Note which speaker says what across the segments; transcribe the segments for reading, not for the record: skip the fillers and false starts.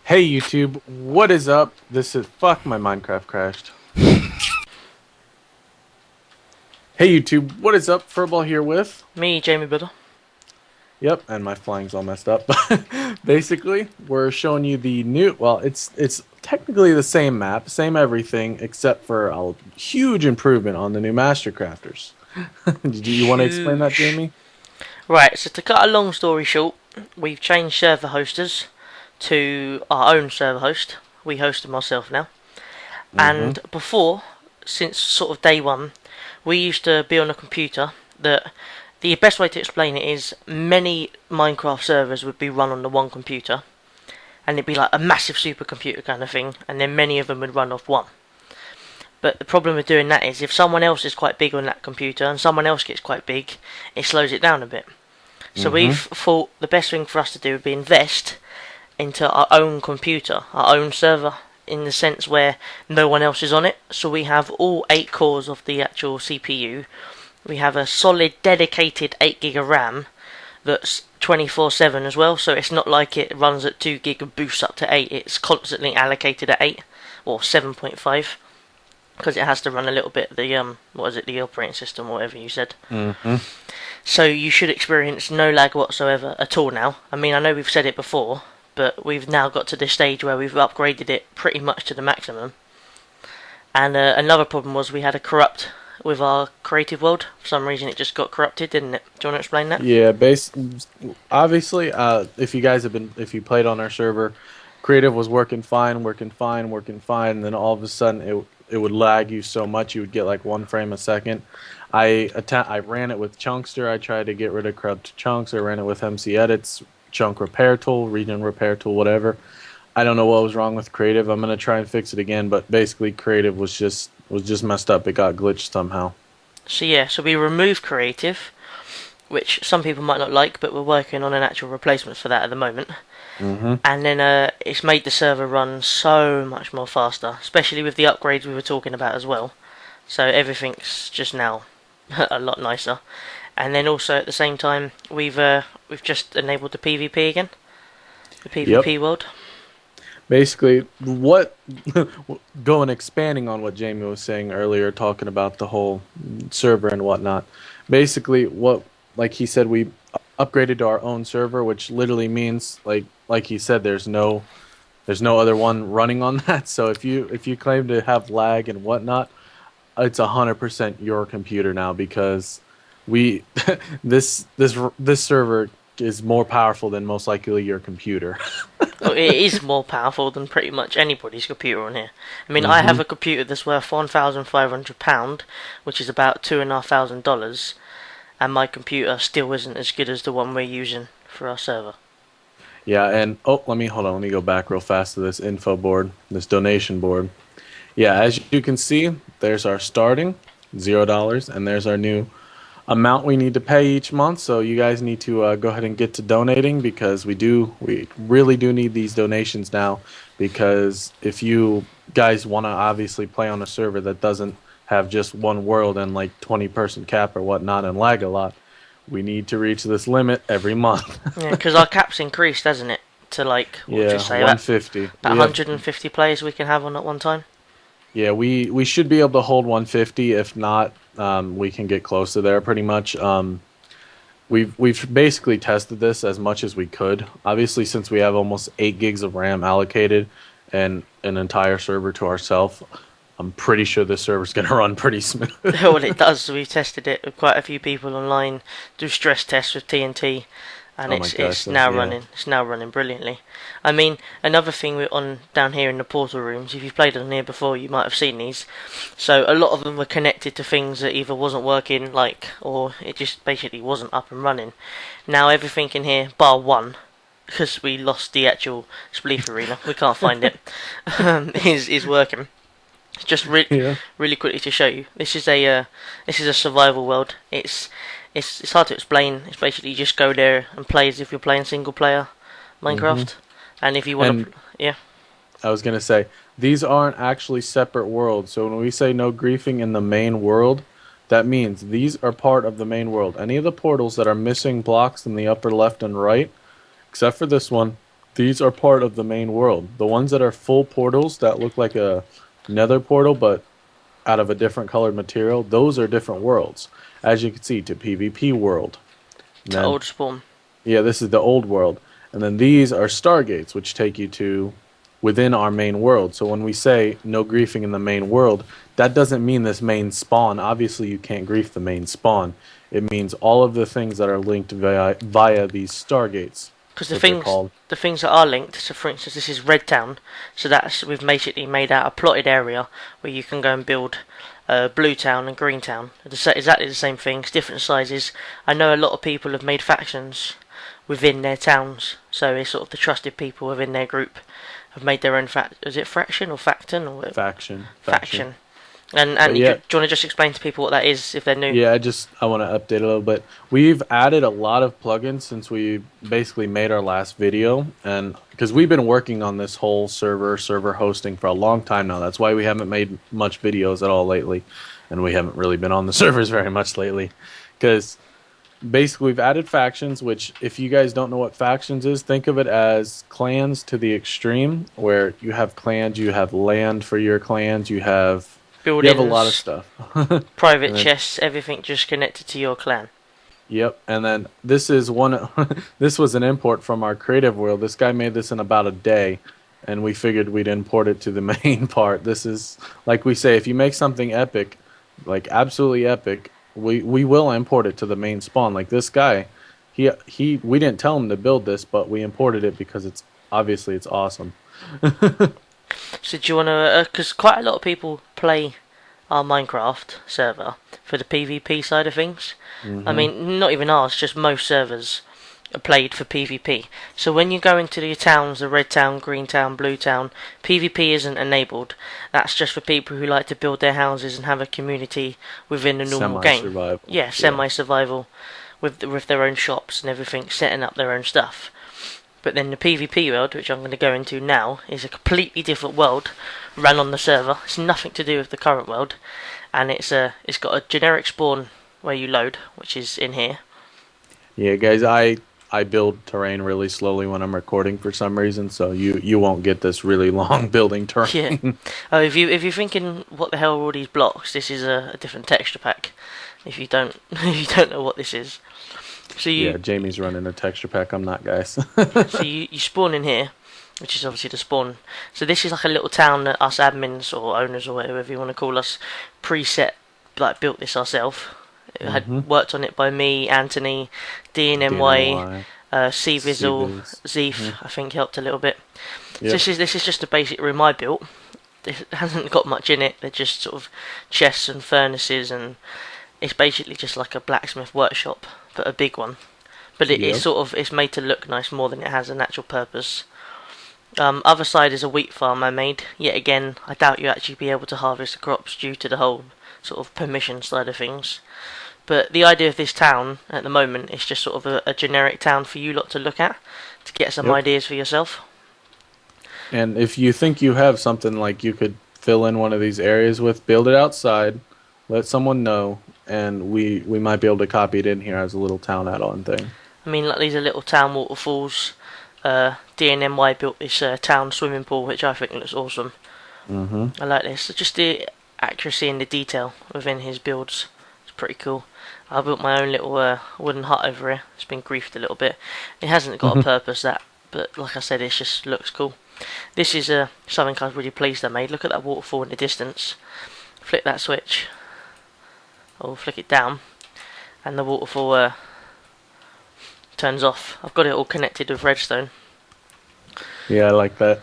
Speaker 1: Hey YouTube, what is up? This is fuck my Minecraft crashed. Hey YouTube, what is up? Furball here with
Speaker 2: Me, Jamie Builder.
Speaker 1: Yep, and my flying's all messed up. Basically, we're showing you the new well, it's technically the same map, same everything, except for a huge improvement on the new Master Crafters. Do you want to explain that,
Speaker 2: Huge.
Speaker 1: Jamie?
Speaker 2: Right, so to cut a long story short, we've changed server hosters to our own server host. We host them ourselves now.
Speaker 1: Mm-hmm.
Speaker 2: And before, since sort of day one, we used to be on a computer that the best way to explain it is many Minecraft servers would be run on the one computer, and it'd be like a massive supercomputer kind of thing, and then many of them would run off one. But the problem with doing that is if someone else is quite big on that computer and someone else gets quite big, it slows it down a bit. So we've
Speaker 1: Mm-hmm.
Speaker 2: thought the best thing for us to do would be invest into our own computer, our own server, in the sense where no one else is on it. So we have all 8 cores of the actual CPU. We have a solid dedicated 8 gig of RAM that's 24/7 as well. So it's not like it runs at 2 gig and boosts up to 8. It's constantly allocated at 8 or 7.5 because it has to run a little bit the what is it, the operating system or whatever you said.
Speaker 1: Mm-hmm.
Speaker 2: So you should experience no lag whatsoever at all now. I mean, I know we've said it before, but we've now got to this stage where we've upgraded it pretty much to the maximum. And another problem was we had a corrupt with our creative world. For some reason, it just got corrupted, didn't it? Do you want to explain that?
Speaker 1: Yeah, obviously, if you guys have been, if you played on our server, creative was working fine, working fine, working fine, and then all of a sudden it would lag you so much you would get like 1 frame a second. I ran it with Chunkster. I tried to get rid of corrupt chunks. I ran it with MC Edits, chunk repair tool, region repair tool, whatever. I don't know what was wrong with creative. I'm gonna try and fix it again, but basically creative was just messed up. It got glitched somehow.
Speaker 2: So yeah, so we removed creative, which some people might not like, but we're working on an actual replacement for that at the moment.
Speaker 1: Mm-hmm.
Speaker 2: And then it's made the server run so much more faster, especially with the upgrades we were talking about as well. So everything's just now a lot nicer. And then also at the same time, we've just enabled the PvP again, the
Speaker 1: Yep.
Speaker 2: PvP world.
Speaker 1: Basically, what going expanding on what Jamie was saying earlier, talking about the whole server and whatnot. Basically, what like he said, we upgraded to our own server, which literally means like he said, there's no other one running on that. So if you claim to have lag and whatnot, it's 100% your computer now because we this server is more powerful than most likely your computer.
Speaker 2: Well, it is more powerful than pretty much anybody's computer on here. I mean, I
Speaker 1: Hmm.
Speaker 2: have a computer that's worth £1,500, which is about $2,500, and my computer still isn't as good as the one we're using for our server.
Speaker 1: Yeah, and oh, let me go back real fast to this info board, this donation board. Yeah, as you can see, there's our starting $0, and there's our new amount we need to pay each month. So you guys need to go ahead and get to donating because we really do need these donations now. Because if you guys want to obviously play on a server that doesn't have just one world and like 20-person cap or whatnot and lag a lot, we need to reach this limit every month.
Speaker 2: Yeah, because our cap's increased, hasn't it? To like, what would you
Speaker 1: Yeah,
Speaker 2: say,
Speaker 1: $150.
Speaker 2: about
Speaker 1: Yep.
Speaker 2: 150 players we can have on at one time?
Speaker 1: Yeah, we should be able to hold 150. If not, we can get close to there pretty much. We've basically tested this as much as we could. Obviously, since we have almost 8 gigs of RAM allocated and an entire server to ourselves, I'm pretty sure this server's gonna run pretty smooth.
Speaker 2: Well, it does. We've tested it with quite a few people online, do stress tests with TNT, and
Speaker 1: Oh my gosh,
Speaker 2: it's now
Speaker 1: yeah.
Speaker 2: running. It's now running brilliantly. I mean, another thing we're on down here in the portal rooms. If you've played on here before, you might have seen these. So a lot of them were connected to things that either wasn't working, like, or it just basically wasn't up and running. Now everything in here, bar one, because we lost the actual Spleef arena, we can't find it, is working. Just
Speaker 1: Yeah.
Speaker 2: really quickly to show you. This is a survival world. It's hard to explain. It's basically you just go there and play as if you're playing single player
Speaker 1: Hmm.
Speaker 2: Minecraft. And if you want
Speaker 1: And
Speaker 2: to, yeah,
Speaker 1: I was gonna say these aren't actually separate worlds. So when we say no griefing in the main world, that means these are part of the main world. Any of the portals that are missing blocks in the upper left and right, except for this one, These are part of the main world. The ones that are full portals that look like a nether portal but out of a different colored material, those are different worlds. As you can see, to PvP world. And
Speaker 2: To
Speaker 1: then,
Speaker 2: old spawn.
Speaker 1: yeah, this is the old world. And then these are stargates, which take you to within our main world. So when we say no griefing in the main world, that doesn't mean this main spawn. Obviously, you can't grief the main spawn. It means all of the things that are linked via these stargates.
Speaker 2: Because
Speaker 1: That's what they're called.
Speaker 2: the things that are linked. So, for instance, this is Red Town. So we've basically made out a plotted area where you can go and build Blue Town and Green Town. It's exactly the same things, different sizes. I know a lot of people have made factions within their towns. So it's sort of the trusted people within their group have made their own is it fraction or facton or whatever?
Speaker 1: Faction.
Speaker 2: And
Speaker 1: But
Speaker 2: do you
Speaker 1: yeah.
Speaker 2: want to just explain to people what that is if they're new?
Speaker 1: Yeah, I want to update a little bit. We've added a lot of plugins since we basically made our last video, and because we've been working on this whole server hosting for a long time now. That's why we haven't made much videos at all lately, and we haven't really been on the servers very much lately. Because basically we've added factions, which if you guys don't know what factions is, think of it as clans to the extreme, where you have clans, you have land for your clans, you have
Speaker 2: Buildings,
Speaker 1: a lot of stuff.
Speaker 2: private
Speaker 1: And then-
Speaker 2: chests, everything just connected to your clan.
Speaker 1: Yep, and then this is one. This was an import from our creative world. This guy made this in about a day, and we figured we'd import it to the main part. This is like we say, if you make something epic, like absolutely epic, we will import it to the main spawn. Like this guy, we didn't tell him to build this, but we imported it because it's awesome.
Speaker 2: So do you want to? Because quite a lot of people play our Minecraft server for the PvP side of things. I mean, not even ours, just most servers are played for PvP. So when you go into the towns, the Red Town, Green Town, Blue Town, PvP isn't enabled. That's just for people who like to build their houses and have a community within the normal game.
Speaker 1: Semi-survival.
Speaker 2: Yeah, semi-survival with their own shops and everything, setting up their own stuff. But then the PvP world, which I'm going to go into now, is a completely different world run on the server. It's nothing to do with the current world, and it's got a generic spawn where you load, which is in here.
Speaker 1: Yeah, guys, I build terrain really slowly when I'm recording for some reason, so you won't get this really long building terrain.
Speaker 2: Yeah. Oh, if you're thinking what the hell are all these blocks, this is a different texture pack. If you don't know what this is, so
Speaker 1: Yeah, Jamie's running a texture pack. I'm not, guys.
Speaker 2: so you spawn in here, which is obviously the spawn. So this is like a little town that us admins or owners or whatever you want to call us preset, like built this ourselves. It had worked on it by me, Anthony, DNMY, C-Vizzle, Zeef, I think helped a little bit.
Speaker 1: Yep.
Speaker 2: So this is just a basic room I built. It hasn't got much in it. They're just sort of chests and furnaces, and it's basically just like a blacksmith workshop, but a big one. But it's made to look nice more than it has an actual purpose. Other side is a wheat farm I made. Yet again, I doubt you actually be able to harvest the crops due to the whole sort of permission side of things. But the idea of this town at the moment is just sort of a generic town for you lot to look at to get some ideas for yourself.
Speaker 1: And if you think you have something like you could fill in one of these areas with, build it outside, let someone know, and we might be able to copy it in here as a little town add-on thing.
Speaker 2: I mean, like these are little town waterfalls. DNMY built this town swimming pool, which I think looks awesome. I like this. Just the accuracy and the detail within his builds. It's pretty cool. I built my own little wooden hut over here. It's been griefed a little bit. It hasn't got a purpose, but like I said, it just looks cool. This is something I was really pleased I made. Look at that waterfall in the distance. Flick that switch, or flick it down, and the waterfall turns off. I've got it all connected with redstone.
Speaker 1: Yeah, I like that.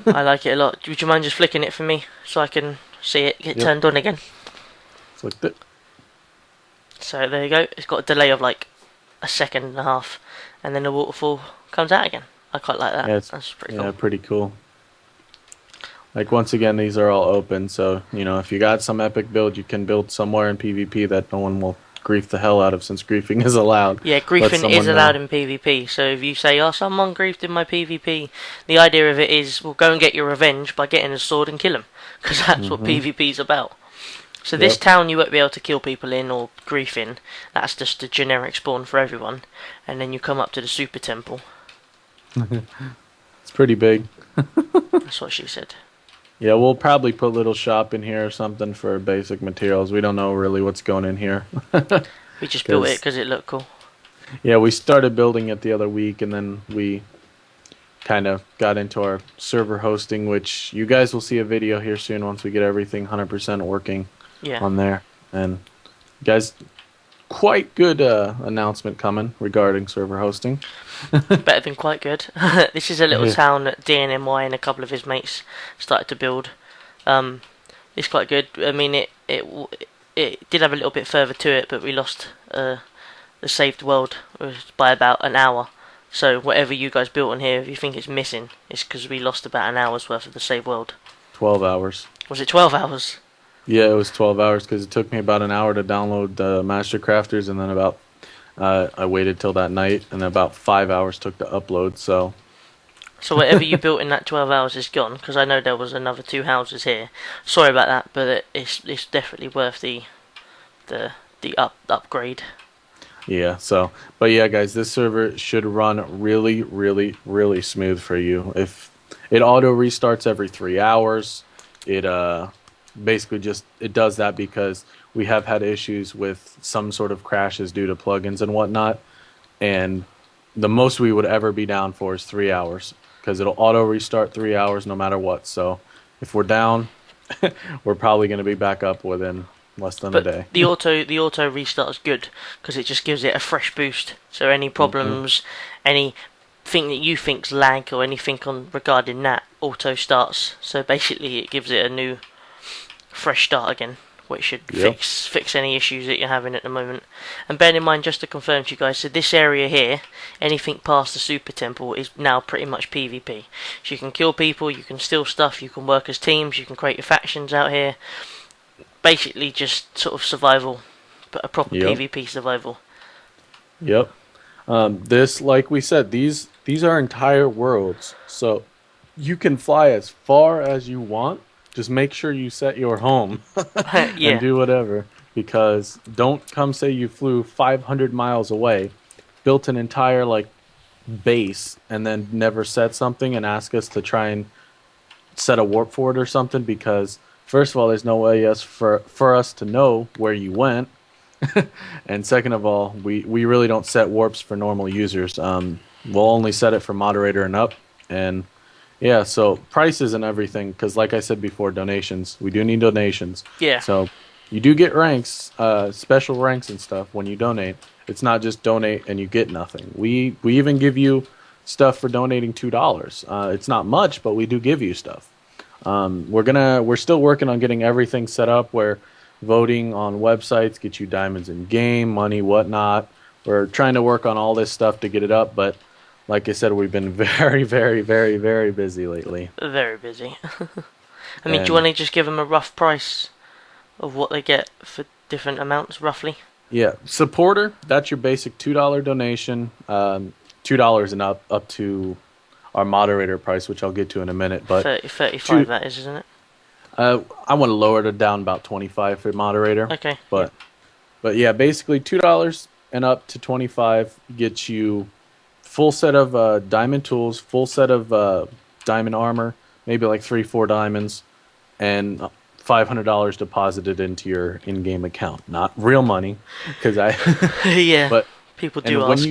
Speaker 2: I like it a lot. Would you mind just flicking it for me so I can see it get turned on again?
Speaker 1: Flicked it.
Speaker 2: So there you go. It's got a delay of like a second and a half, and then the waterfall comes out again. I quite like that.
Speaker 1: Yeah,
Speaker 2: That's pretty
Speaker 1: yeah,
Speaker 2: cool.
Speaker 1: pretty cool. Like, once again, these are all open, so, if you got some epic build, you can build somewhere in PvP that no one will grief the hell out of, since griefing is allowed.
Speaker 2: Yeah,
Speaker 1: Let
Speaker 2: griefing
Speaker 1: someone
Speaker 2: is
Speaker 1: know.
Speaker 2: allowed in PvP. So if you say, "Oh, someone griefed in my PvP," the idea of it is, well, go and get your revenge by getting a sword and kill him, because that's what PvP is about. So this
Speaker 1: Yep.
Speaker 2: town you won't be able to kill people in or grief in. That's just a generic spawn for everyone, and then you come up to the super temple.
Speaker 1: pretty big.
Speaker 2: That's what she said.
Speaker 1: Yeah, we'll probably put little shop in here or something for basic materials. We don't know really what's going in here.
Speaker 2: We just built it
Speaker 1: 'Cause,
Speaker 2: because it looked cool.
Speaker 1: yeah, we started building it the other week, and then we kind of got into our server hosting, which you guys will see a video here soon once we get everything 100% working
Speaker 2: Yeah.
Speaker 1: on there. And guys, quite good announcement coming regarding server hosting.
Speaker 2: Better than quite good. This is a little
Speaker 1: Yeah.
Speaker 2: town that DNMY and a couple of his mates started to build. It's quite good. I mean, it did have a little bit further to it, but we lost the saved world by about an hour. So whatever you guys built on here, if you think it's missing, it's because we lost about an hour's worth of the saved world.
Speaker 1: 12 hours.
Speaker 2: Was it 12 hours?
Speaker 1: Yeah, it was 12 hours because it took me about an hour to download the Master Crafters, and then about I waited till that night, and about 5 hours took to upload. So
Speaker 2: So whatever you built in that 12 hours is gone, because I know there was another 2 houses here. Sorry about that, but it's definitely worth the upgrade.
Speaker 1: yeah, but yeah, guys, this server should run really, really, really smooth for you. If it auto restarts every 3 hours, it basically just it does that because we have had issues with some sort of crashes due to plugins and whatnot, and the most we would ever be down for is 3 hours because it'll auto restart 3 hours no matter what. So if we're down, we're probably going to be back up within less than a day.
Speaker 2: But the auto restart is good because it just gives it a fresh boost. So any problems, anything that you think's lag or anything regarding that auto starts. So basically, it gives it a new, fresh start again, which should fix any issues that you're having at the moment. And bear in mind, just to confirm to you guys, so this area here, anything past the Super Temple is now pretty much PvP. So you can kill people, you can steal stuff, you can work as teams, you can create your factions out here. Basically just sort of survival, but a proper PvP survival.
Speaker 1: Yep. This, like we said, these are entire worlds, so you can fly as far as you want. Just make sure you set your home and do whatever. Because don't come say you flew 500 miles away, built an entire like base, and then never set something and ask us to try and set a warp for it or something. Because first of all, there's no way for us to know where you went. And second of all, we really don't set warps for normal users. We'll only set it for moderator and up. And yeah, so prices and everything, because like I said before, donations. We do need donations.
Speaker 2: Yeah.
Speaker 1: So you do get ranks, special ranks and stuff when you donate. It's not just donate and you get nothing. We even give you stuff for donating $2. It's not much, but we do give you stuff. We're still working on getting everything set up where voting on websites get you diamonds in game, money, whatnot. We're trying to work on all this stuff to get it up, but like I said, we've been very, very, very, very busy lately.
Speaker 2: Very busy. I mean, do you want to just give them a rough price of what they get for different amounts, roughly?
Speaker 1: Yeah, supporter, that's your basic $2 donation, $2 and up to our moderator price, which I'll get to in a minute. But
Speaker 2: 35 that is, isn't it?
Speaker 1: I want to lower it down about 25 for moderator.
Speaker 2: Okay.
Speaker 1: But yeah, basically $2 and up to 25 gets you full set of diamond tools, full set of diamond armor, maybe like 3-4 diamonds, and $500 deposited into your in-game account. Not real money, because
Speaker 2: yeah.
Speaker 1: But
Speaker 2: people do ask.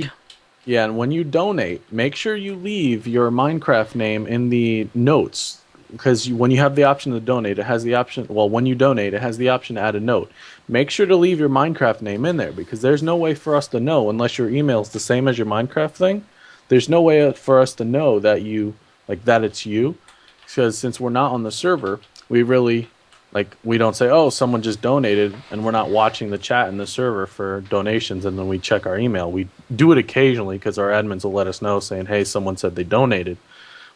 Speaker 1: And when you donate, make sure you leave your Minecraft name in the notes. Because when you have the option to donate, it has the option. Well, when you donate, it has the option to add a note. Make sure to leave your Minecraft name in there because there's no way for us to know unless your email is the same as your Minecraft thing. There's no way for us to know that it's you. Because since we're not on the server, we don't say, oh, someone just donated, and we're not watching the chat in the server for donations, and then we check our email. We do it occasionally because our admins will let us know saying, hey, someone said they donated.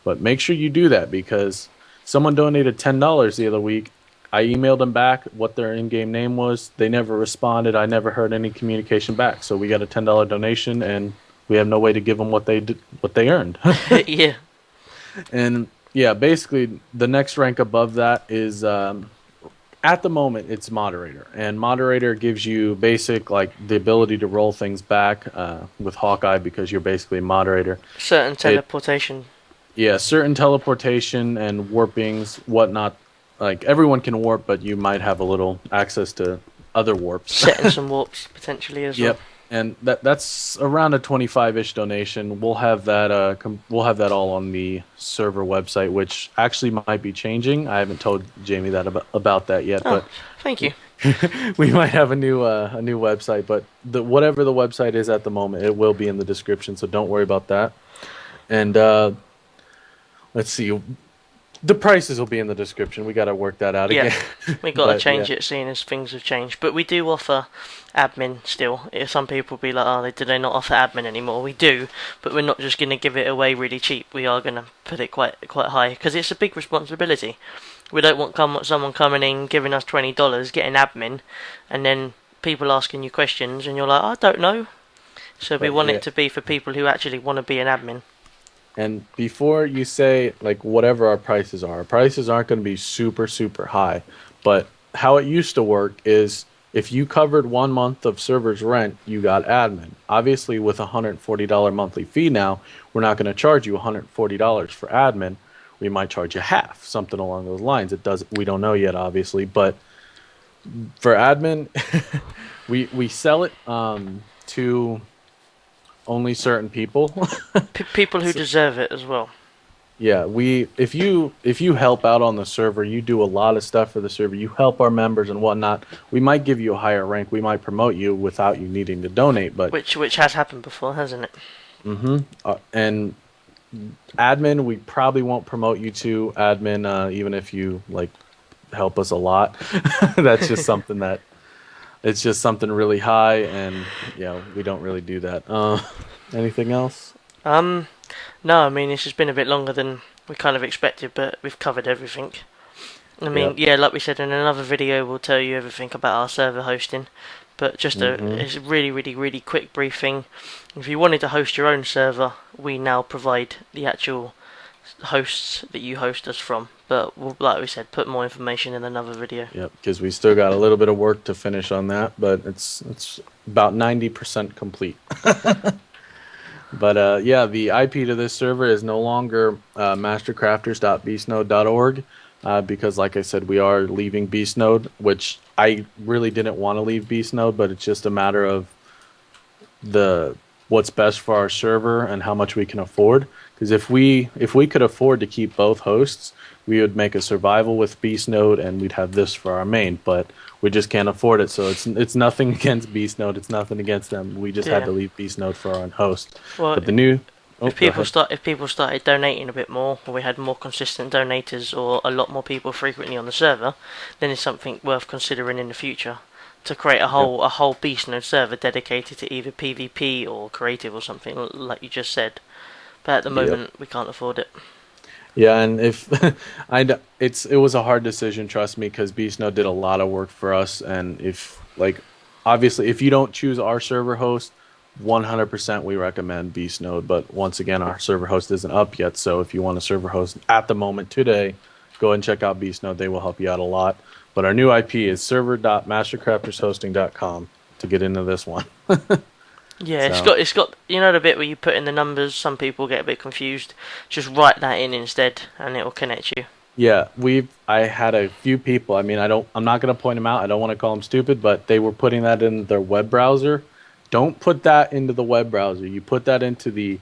Speaker 1: But make sure you do that because someone donated $10 the other week. I emailed them back what their in-game name was. They never responded. I never heard any communication back. So we got a $10 donation, and we have no way to give them what they earned.
Speaker 2: Yeah.
Speaker 1: And yeah, basically the next rank above that is at the moment it's moderator, and moderator gives you basic like the ability to roll things back with Hawkeye because you're basically a moderator.
Speaker 2: Certain teleportation.
Speaker 1: Yeah, certain teleportation and warpings, whatnot. Like everyone can warp, but you might have a little access to other warps.
Speaker 2: Setting some warps potentially as well.
Speaker 1: Yep, and that's around a 25-ish donation. We'll have that we'll have that all on the server website, which actually might be changing. I haven't told Jamie that about that yet,
Speaker 2: Oh,
Speaker 1: but
Speaker 2: thank you.
Speaker 1: we might have a new website. But whatever the website is at the moment, it will be in the description, so don't worry about that. And let's see. The prices will be in the description. We got to work that out
Speaker 2: Yeah,
Speaker 1: again.
Speaker 2: we got to
Speaker 1: But,
Speaker 2: change
Speaker 1: yeah.
Speaker 2: it, seeing as things have changed. But we do offer admin still. Some people be like, "Oh, do they not offer admin anymore?" We do, but we're not just going to give it away really cheap. We are going to put it quite high because it's a big responsibility. We don't want someone coming in giving us $20, getting admin, and then people asking you questions, and you're like, "I don't know." So we
Speaker 1: But,
Speaker 2: want
Speaker 1: yeah.
Speaker 2: it to be for people who actually want to be an admin.
Speaker 1: And before you say like whatever our prices aren't going to be super super high. But how it used to work is if you covered 1 month of server's rent, you got admin. Obviously, with a $140 monthly fee now, we're not going to charge you $140 for admin. We might charge you half, something along those lines. It does. We don't know yet, obviously, but for admin, we sell it to only certain people.
Speaker 2: People who deserve it as well.
Speaker 1: Yeah, if you help out on the server, you do a lot of stuff for the server. You help our members and whatnot. We might give you a higher rank. We might promote you without you needing to donate. But
Speaker 2: Which has happened before, hasn't it?
Speaker 1: and admin, we probably won't promote you to admin, even if you like help us a lot. That's just something that it's just something really high, and yeah, we don't really do that. Anything else?
Speaker 2: No, I mean, this has been a bit longer than we kind of expected, but we've covered everything. I mean,
Speaker 1: Yep.
Speaker 2: yeah, like we said in another video, we'll tell you everything about our server hosting. But just it's a really, really, really quick briefing. If you wanted to host your own server, we now provide the actual hosts that you host us from. But we'll, like we said, put more information in another video.
Speaker 1: Yep, because we still got a little bit of work to finish on that, but it's about 90% complete. But yeah, the IP to this server is no longer mastercrafters.beastnode.org because, like I said, we are leaving Beastnode, which I really didn't want to leave Beastnode, but it's just a matter of what's best for our server and how much we can afford. Because if we could afford to keep both hosts, we would make a survival with Beastnode and we'd have this for our main. But we just can't afford it, so it's nothing against Beastnode. It's nothing against them. We just had
Speaker 2: Yeah.
Speaker 1: to leave Beastnode for our own host.
Speaker 2: Well,
Speaker 1: But the new
Speaker 2: if people started donating a bit more, or we had more consistent donators, or a lot more people frequently on the server, then it's something worth considering in the future to create a whole Beast Node server dedicated to either PvP or creative or something like you just said. But at the moment, we can't afford it.
Speaker 1: Yeah, and if it was a hard decision, trust me, because Beastnode did a lot of work for us, and if obviously if you don't choose our server host, 100% we recommend Beastnode. But once again, our server host isn't up yet, so if you want a server host at the moment today, go ahead and check out Beastnode. They will help you out a lot. But our new IP is server.mastercraftershosting.com to get into this one.
Speaker 2: Yeah,
Speaker 1: So-
Speaker 2: it's got you know the bit where you put in the numbers. Some people get a bit confused. Just write that in instead, and it will connect you.
Speaker 1: Yeah, I had a few people. I mean, I'm not going to point them out. I don't want to call them stupid, but they were putting that in their web browser. Don't put that into the web browser. You put that into the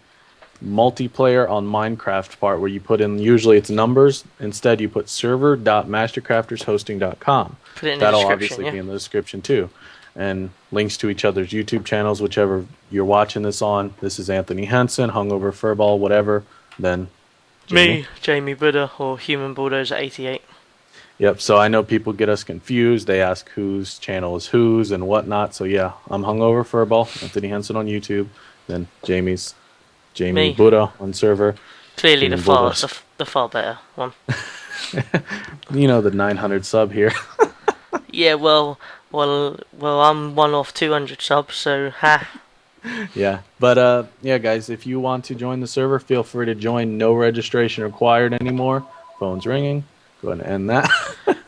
Speaker 1: multiplayer on Minecraft part where you put in, usually it's numbers. Instead, you put server.mastercraftershosting.com.
Speaker 2: Put it in the
Speaker 1: That'll
Speaker 2: description,
Speaker 1: obviously
Speaker 2: yeah.
Speaker 1: be in the description too. And links to each other's YouTube channels, whichever you're watching this on. This is Anthony Henson, Hungover Furball, whatever. Then Jamie.
Speaker 2: Me, Jamie Buddha, or Human Bulldozer 88.
Speaker 1: Yep, so I know people get us confused. They ask whose channel is whose and whatnot. So yeah, I'm Hungover Furball, Anthony Henson on YouTube. Then Jamie
Speaker 2: Me.
Speaker 1: Buddha on server.
Speaker 2: Clearly
Speaker 1: Human
Speaker 2: the far
Speaker 1: Bulldozer.
Speaker 2: the far better one.
Speaker 1: You know, the 900 sub here.
Speaker 2: Yeah, well, I'm one off 200 subs, so ha.
Speaker 1: Yeah, but yeah, guys, if you want to join the server, feel free to join. No registration required anymore. Phone's ringing. Go ahead and end that.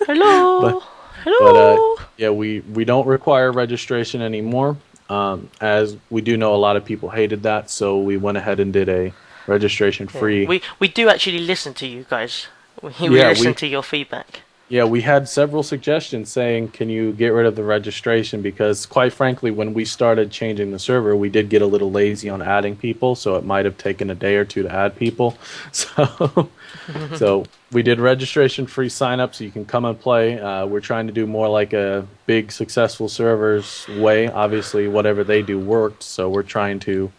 Speaker 2: Hello,
Speaker 1: But
Speaker 2: hello.
Speaker 1: yeah, we don't require registration anymore. As we do know, a lot of people hated that, so we went ahead and did a registration free.
Speaker 2: We do actually listen to you guys. We
Speaker 1: Yeah,
Speaker 2: listen
Speaker 1: we
Speaker 2: to your feedback.
Speaker 1: Yeah, we had several suggestions saying, can you get rid of the registration? Because quite frankly, when we started changing the server, we did get a little lazy on adding people, so it might have taken a day or two to add people. So we did registration free sign up so you can come and play. We're trying to do more like a big successful servers way. Obviously, whatever they do worked, so we're trying to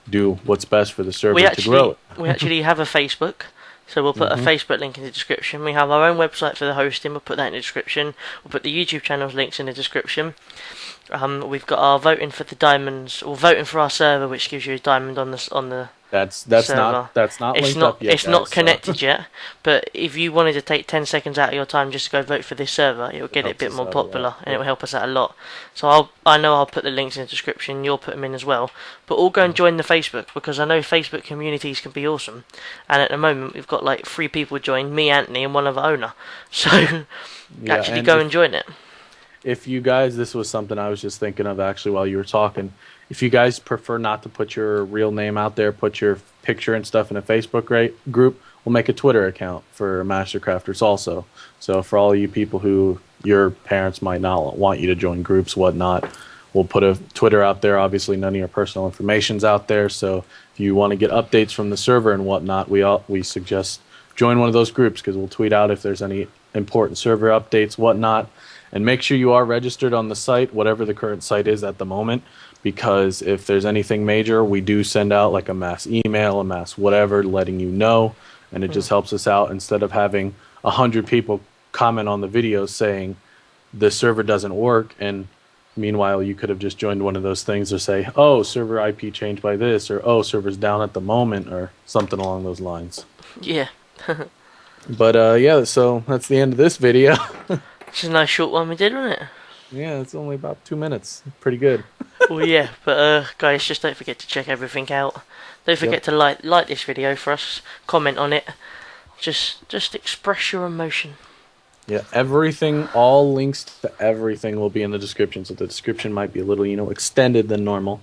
Speaker 1: do what's best for the server to grow it.
Speaker 2: We actually have a Facebook. So we'll put a Facebook link in the description. We have our own website for the hosting. We'll put that in the description. We'll put the YouTube channel's links in the description. We've got our voting for the diamonds, or voting for our server, which gives you a diamond on the
Speaker 1: That's
Speaker 2: server.
Speaker 1: not
Speaker 2: It's
Speaker 1: linked
Speaker 2: not
Speaker 1: up yet.
Speaker 2: it's not
Speaker 1: guys, so-
Speaker 2: connected yet. But if you wanted to take 10 seconds out of your time just to go vote for this server, it will get it a
Speaker 1: Helps
Speaker 2: bit
Speaker 1: us
Speaker 2: more
Speaker 1: out a lot,
Speaker 2: popular, and
Speaker 1: yeah.
Speaker 2: it will help us out a lot. So I know I'll put the links in the description. You'll put them in as well. But all go and join the Facebook, because I know Facebook communities can be awesome. And at the moment we've got like 3 people joined, me, Anthony, and one other owner. So
Speaker 1: Yeah,
Speaker 2: actually
Speaker 1: and
Speaker 2: go
Speaker 1: if-
Speaker 2: and join it.
Speaker 1: If you guys, this was something I was just thinking of actually while you were talking. If you guys prefer not to put your real name out there, put your picture and stuff in a Facebook group, we'll make a Twitter account for Mastercrafters also. So for all you people who your parents might not want you to join groups, whatnot, we'll put a Twitter out there. Obviously, none of your personal information's out there. So if you want to get updates from the server and whatnot, we suggest join one of those groups, because we'll tweet out if there's any important server updates, whatnot. And make sure you are registered on the site, whatever the current site is at the moment, because if there's anything major, we do send out like a mass email, a mass whatever, letting you know, and it just helps us out. Instead of having 100 people comment on the videos saying the server doesn't work, and meanwhile you could have just joined one of those things or say, oh, server IP changed by this, or oh, server's down at the moment, or something along those lines.
Speaker 2: Yeah.
Speaker 1: But yeah, so that's the end of this video.
Speaker 2: It's a nice short one we did, wasn't it?
Speaker 1: Yeah, it's only about 2 minutes. Pretty good.
Speaker 2: Well, yeah, but guys, just don't forget to check everything out. Don't forget to like this video for us, comment on it. Just express your emotion.
Speaker 1: Yeah, everything, all links to everything will be in the description. So the description might be a little, extended than normal.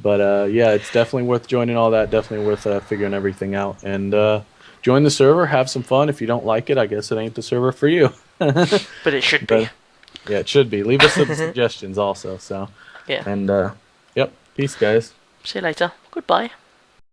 Speaker 1: But yeah, it's definitely worth joining all that. Definitely worth figuring everything out. And join the server, have some fun. If you don't like it, I guess it ain't the server for you.
Speaker 2: But it should be.
Speaker 1: Yeah, it should be. Leave us some suggestions also. So
Speaker 2: Yeah.
Speaker 1: and yep, peace, guys.
Speaker 2: See you later. Goodbye.